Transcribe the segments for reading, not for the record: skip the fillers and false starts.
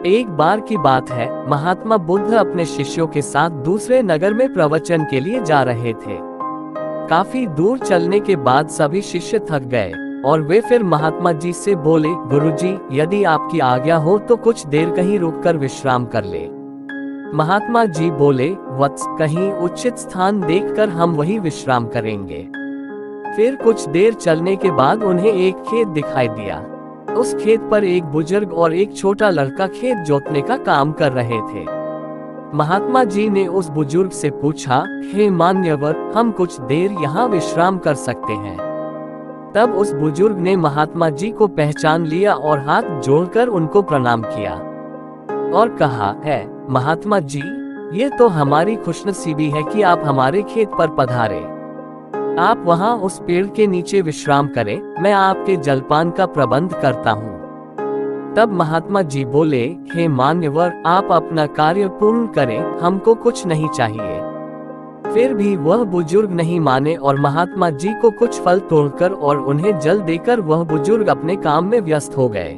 एक बार की बात है, महात्मा बुद्ध अपने शिष्यों के साथ दूसरे नगर में प्रवचन के लिए जा रहे थे। काफी दूर चलने के बाद सभी शिष्य थक गए और वे फिर महात्मा जी से बोले, गुरुजी, यदि आपकी आज्ञा हो तो कुछ देर कहीं रुककर विश्राम कर ले। महात्मा जी बोले, वत्स, कहीं उचित स्थान देखकर हम वही विश्राम करेंगे। फिर कुछ देर चलने के बाद उन्हें एक खेत दिखाई दिया। उस खेत पर एक बुजुर्ग और एक छोटा लड़का खेत जोतने का काम कर रहे थे। महात्मा जी ने उस बुजुर्ग से पूछा, हे मान्यवर, हम कुछ देर यहाँ विश्राम कर सकते हैं? तब उस बुजुर्ग ने महात्मा जी को पहचान लिया और हाथ जोड़कर उनको प्रणाम किया और कहा, है महात्मा जी, ये तो हमारी खुशनसीबी है कि आप हमारे खेत पर पधारे। आप वहाँ उस पेड़ के नीचे विश्राम करें, मैं आपके जलपान का प्रबंध करता हूँ। तब महात्मा जी बोले, हे मान्यवर, आप अपना कार्य पूर्ण करें, हमको कुछ नहीं चाहिए। फिर भी वह बुजुर्ग नहीं माने और महात्मा जी को कुछ फल तोड़कर और उन्हें जल देकर वह बुजुर्ग अपने काम में व्यस्त हो गए।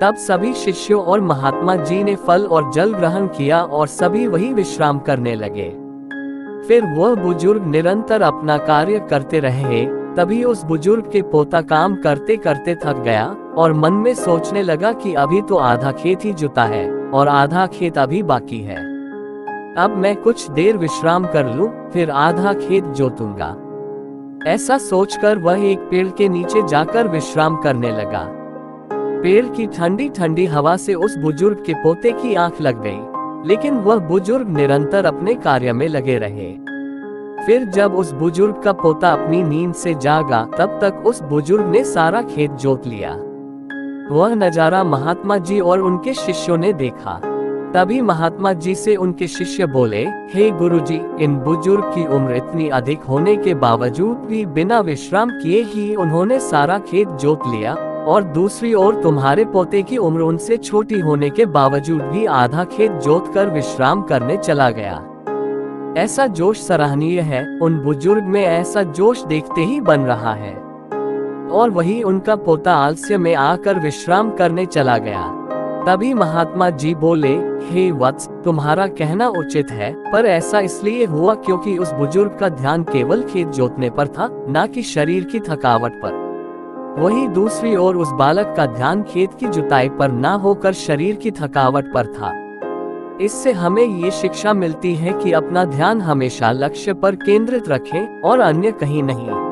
तब सभी शिष्यों और महात्मा जी ने फल और जल ग्रहण किया और सभी वही विश्राम करने लगे। फिर वह बुजुर्ग निरंतर अपना कार्य करते रहे। तभी उस बुजुर्ग के पोता काम करते करते थक गया और मन में सोचने लगा कि अभी तो आधा खेत ही जुता है और आधा खेत अभी बाकी है। अब मैं कुछ देर विश्राम कर लूं, फिर आधा खेत जोतूंगा। ऐसा सोचकर वह एक पेड़ के नीचे जाकर विश्राम करने लगा। पेड़ की ठंडी ठंडी हवा से उस बुजुर्ग के पोते की आंख लग गई, लेकिन वह बुजुर्ग निरंतर अपने कार्य में लगे रहे। फिर जब उस बुजुर्ग का पोता अपनी नींद से जागा, तब तक उस बुजुर्ग ने सारा खेत जोत लिया। वह नजारा महात्मा जी और उनके शिष्यों ने देखा। तभी महात्मा जी से उनके शिष्य बोले, हे गुरुजी, इन बुजुर्ग की उम्र इतनी अधिक होने के बावजूद भी बिना विश्राम किए ही उन्होंने सारा खेत जोत लिया, और दूसरी ओर तुम्हारे पोते की उम्र उनसे छोटी होने के बावजूद भी आधा खेत जोतकर विश्राम करने चला गया। ऐसा जोश सराहनीय है। उन बुजुर्ग में ऐसा जोश देखते ही बन रहा है, और वही उनका पोता आलस्य में आकर विश्राम करने चला गया। तभी महात्मा जी बोले, हे वत्स, तुम्हारा कहना उचित है, पर ऐसा इसलिए हुआ क्योंकि उस बुजुर्ग का ध्यान केवल खेत जोतने पर था, न कि शरीर की थकावट पर। वही दूसरी ओर उस बालक का ध्यान खेत की जुताई पर न होकर शरीर की थकावट पर था। इससे हमें ये शिक्षा मिलती है कि अपना ध्यान हमेशा लक्ष्य पर केंद्रित रखें और अन्य कहीं नहीं।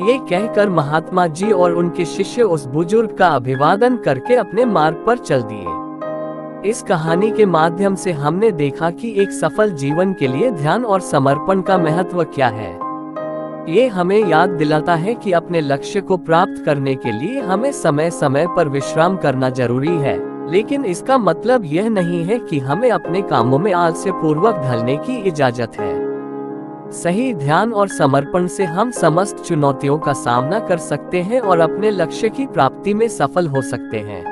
ये कहकर महात्मा जी और उनके शिष्य उस बुजुर्ग का अभिवादन करके अपने मार्ग पर चल दिए। इस कहानी के माध्यम से हमने देखा कि एक सफल जीवन के लिए ध्यान और समर्पण का महत्व क्या है। ये हमें याद दिलाता है कि अपने लक्ष्य को प्राप्त करने के लिए हमें समय समय पर विश्राम करना जरूरी है, लेकिन इसका मतलब यह नहीं है कि हमें अपने कामों में आलस्य पूर्वक ढलने की इजाजत है। सही ध्यान और समर्पण से हम समस्त चुनौतियों का सामना कर सकते हैं और अपने लक्ष्य की प्राप्ति में सफल हो सकते हैं।